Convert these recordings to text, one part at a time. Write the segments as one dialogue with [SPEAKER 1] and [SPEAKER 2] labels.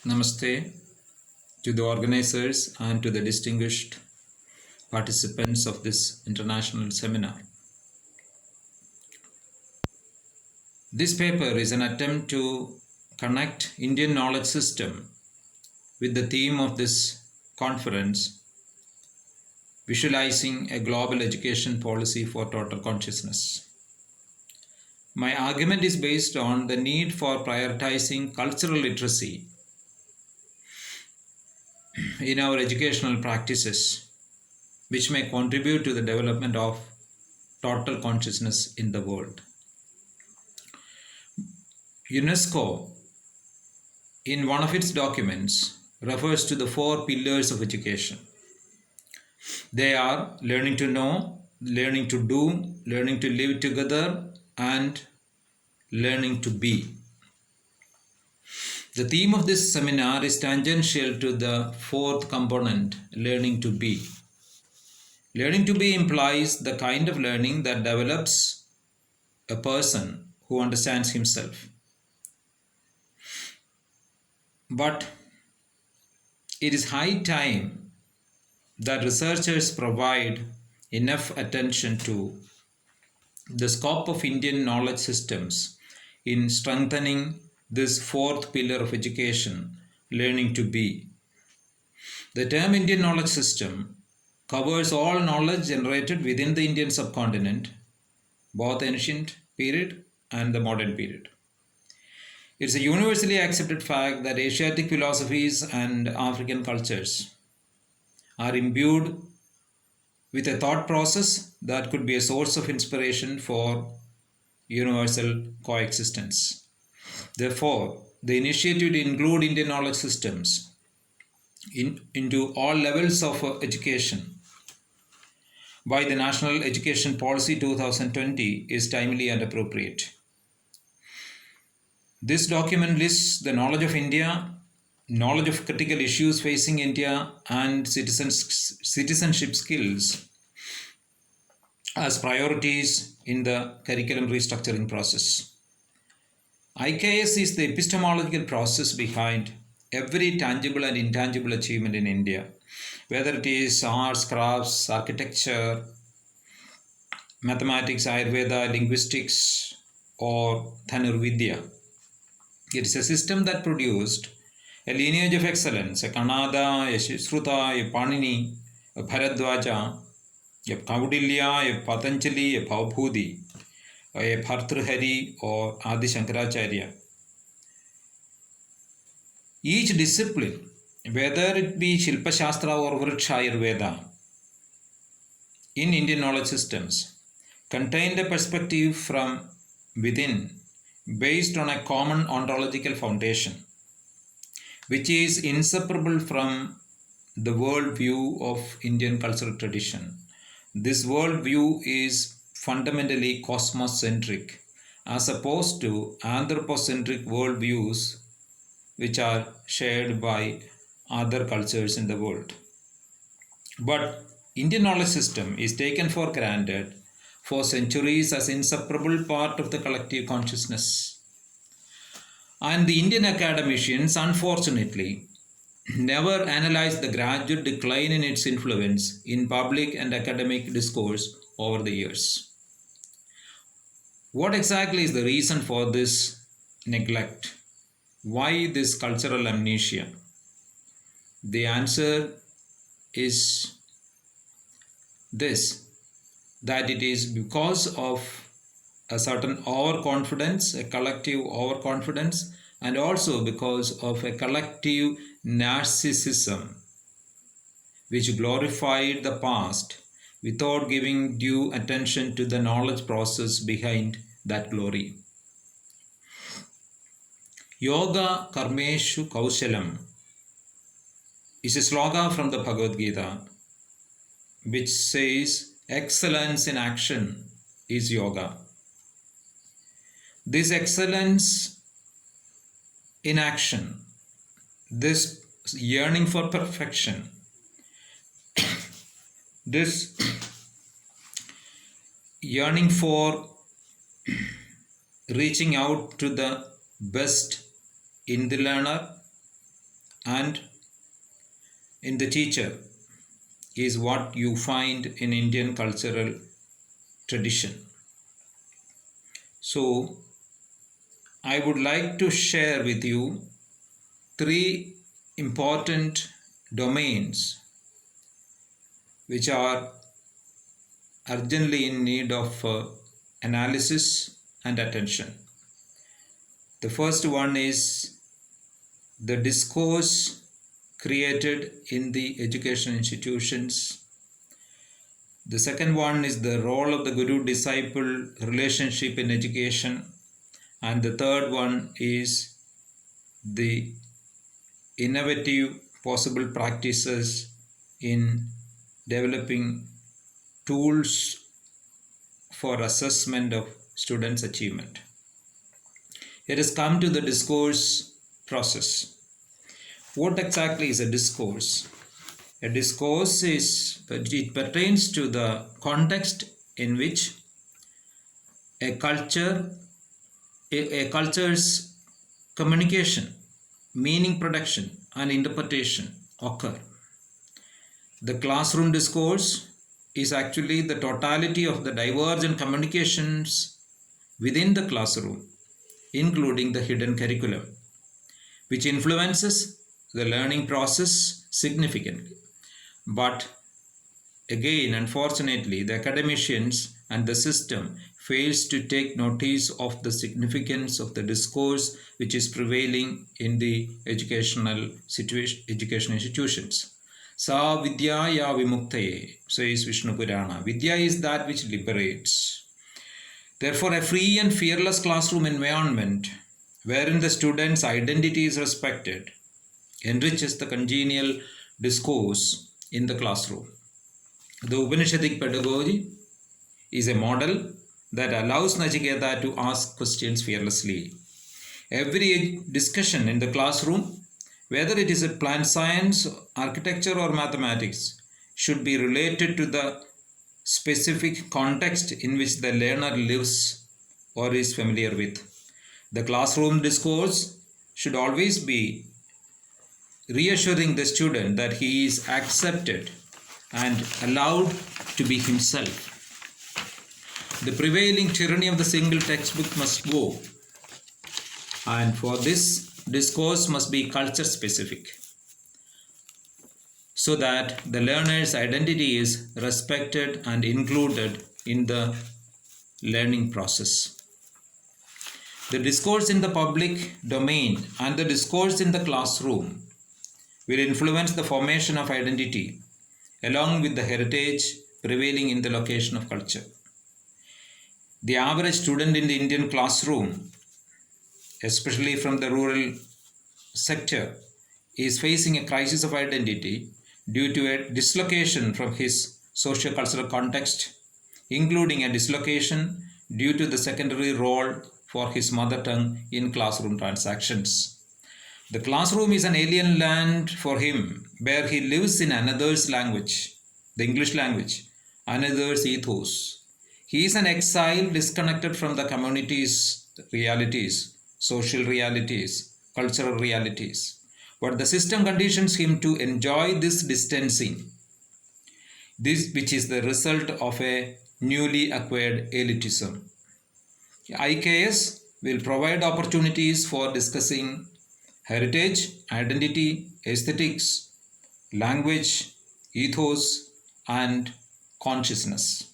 [SPEAKER 1] Namaste to the organizers and to the distinguished participants of this international seminar. This paper is an attempt to connect Indian knowledge system with the theme of this conference, visualizing a global education policy for total consciousness. My argument is based on the need for prioritizing cultural literacy in our educational practices, which may contribute to the development of total consciousness in the world. UNESCO, in one of its documents, refers to the four pillars of education. They are learning to know, learning to do, learning to live together, and learning to be. The theme of this seminar is tangential to the fourth component, learning to be. Learning to be implies the kind of learning that develops a person who understands himself. But it is high time that researchers provide enough attention to the scope of Indian knowledge systems in strengthening this fourth pillar of education, learning to be. The term Indian knowledge system covers all knowledge generated within the Indian subcontinent, both ancient period and the modern period. It's a universally accepted fact that Asiatic philosophies and African cultures are imbued with a thought process that could be a source of inspiration for universal coexistence. Therefore, the initiative to include Indian knowledge systems into all levels of education by the National Education Policy 2020 is timely and appropriate. This document lists the knowledge of India, knowledge of critical issues facing India, and citizenship skills as priorities in the curriculum restructuring process. IKS is the epistemological process behind every tangible and intangible achievement in India, whether it is arts, crafts, architecture, mathematics, Ayurveda, linguistics, or Dhanurvidya. It is a system that produced a lineage of excellence, a Kanada, a Shruta, a Panini, a Bharadwaja, a Kaudilya, a Patanjali, a Bhaubhudi, a Bhartrhari, or Adi Shankaracharya. Each discipline, whether it be Shilpa Shastra or Vriksha Ayurveda, in Indian knowledge systems, contained a perspective from within based on a common ontological foundation, which is inseparable from the worldview of Indian cultural tradition. This worldview is fundamentally cosmocentric, as opposed to anthropocentric worldviews which are shared by other cultures in the world. But Indian knowledge system is taken for granted for centuries as inseparable part of the collective consciousness. And the Indian academicians, unfortunately, never analyzed the gradual decline in its influence in public and academic discourse over the years. What exactly is the reason for this neglect? Why this cultural amnesia? The answer is this, that it is because of a certain overconfidence, a collective overconfidence, and also because of a collective narcissism which glorified the past without giving due attention to the knowledge process behind that glory. Yoga Karmeshu Kaushalam is a slogan from the Bhagavad Gita which says excellence in action is yoga. This excellence in action, this yearning for perfection, this yearning for reaching out to the best in the learner and in the teacher is what you find in Indian cultural tradition. So, I would like to share with you three important domains which are urgently in need of analysis and attention. The first one is the discourse created in the education institutions. The second one is the role of the guru disciple relationship in education. And the third one is the innovative possible practices in developing tools for assessment of students' achievement. It has come to the discourse process. What exactly is a discourse? A discourse it pertains to the context in which a culture's communication, meaning production, and interpretation occur. The classroom discourse is actually the totality of the divergent communications within the classroom, including the hidden curriculum, which influences the learning process significantly. But again, unfortunately, the academicians and the system fails to take notice of the significance of the discourse which is prevailing in the education institutions. Sa Vidyaya Vimuktaye, says Vishnu Purana. Vidya is that which liberates. Therefore, a free and fearless classroom environment wherein the student's identity is respected enriches the congenial discourse in the classroom. The Upanishadic pedagogy is a model that allows Nachiketa to ask questions fearlessly. Every discussion in the classroom, whether it is a plant science, architecture, or mathematics, should be related to the specific context in which the learner lives or is familiar with. The classroom discourse should always be reassuring the student that he is accepted and allowed to be himself. The prevailing tyranny of the single textbook must go, and for this, discourse must be culture specific so that the learner's identity is respected and included in the learning process. The discourse in the public domain and the discourse in the classroom will influence the formation of identity along with the heritage prevailing in the location of culture. The average student in the Indian classroom, especially from the rural sector, is facing a crisis of identity due to a dislocation from his socio-cultural context, including a dislocation due to the secondary role for his mother tongue in classroom transactions. The classroom is an alien land for him, where he lives in another's language, the English language, another's ethos. He is an exile disconnected from the community's realities, social realities, cultural realities. But the system conditions him to enjoy this distancing, this which is the result of a newly acquired elitism. IKS will provide opportunities for discussing heritage, identity, aesthetics, language, ethos, and consciousness.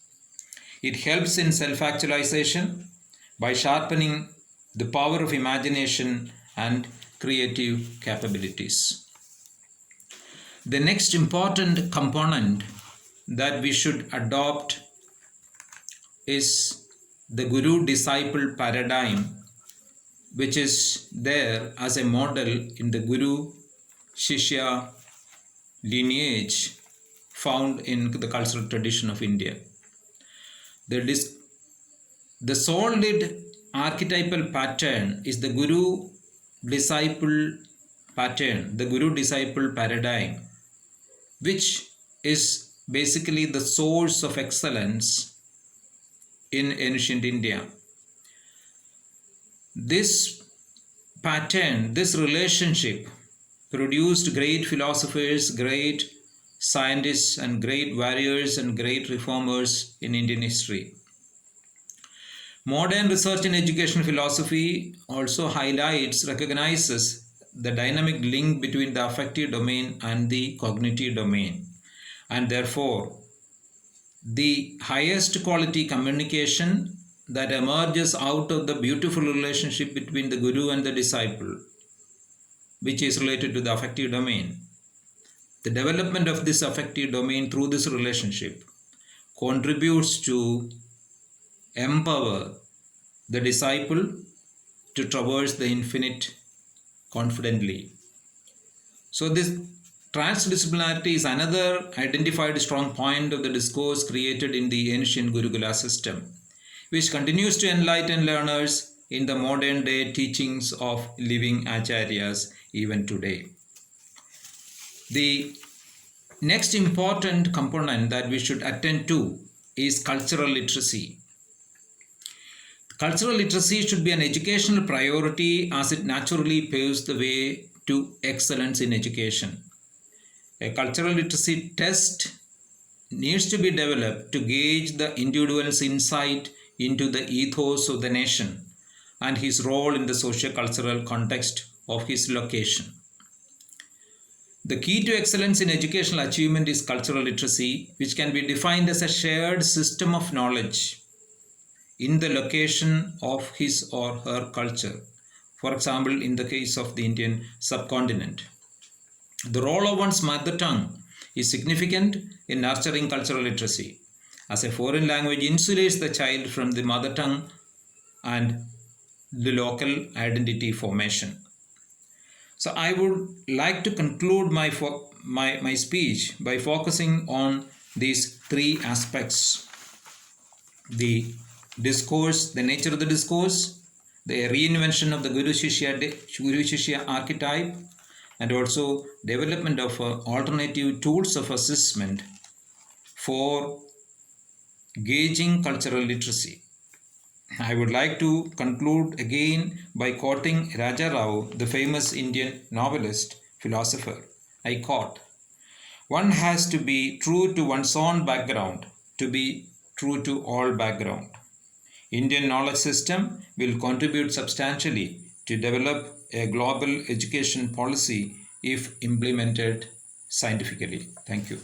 [SPEAKER 1] It helps in self-actualization by sharpening the power of imagination and creative capabilities. The next important component that we should adopt is the guru-disciple paradigm, which is there as a model in the Guru-Shishya lineage found in the cultural tradition of India. The solid archetypal pattern is the guru-disciple pattern, the guru-disciple paradigm, which is basically the source of excellence in ancient India. This pattern, this relationship produced great philosophers, great scientists, and great warriors and great reformers in Indian history. Modern research in education philosophy also recognizes the dynamic link between the affective domain and the cognitive domain, and therefore the highest quality communication that emerges out of the beautiful relationship between the guru and the disciple, which is related to the affective domain. The development of this affective domain through this relationship contributes to empower the disciple to traverse the infinite confidently. So this transdisciplinarity is another identified strong point of the discourse created in the ancient Gurukula system, which continues to enlighten learners in the modern day teachings of living acharyas even today. The next important component that we should attend to is cultural literacy. Cultural literacy should be an educational priority as it naturally paves the way to excellence in education. A cultural literacy test needs to be developed to gauge the individual's insight into the ethos of the nation and his role in the socio-cultural context of his location. The key to excellence in educational achievement is cultural literacy, which can be defined as a shared system of knowledge in the location of his or her culture. For example, in the case of the Indian subcontinent, the role of one's mother tongue is significant in nurturing cultural literacy, as a foreign language insulates the child from the mother tongue and the local identity formation. So I would like to conclude my speech by focusing on these three aspects: the discourse, the nature of the discourse, the reinvention of the Guru Shishya archetype, and also development of alternative tools of assessment for gauging cultural literacy. I would like to conclude again by quoting Raja Rao, the famous Indian novelist, philosopher. I quote, "One has to be true to one's own background to be true to all background." Indian knowledge system will contribute substantially to develop a global education policy if implemented scientifically. Thank you.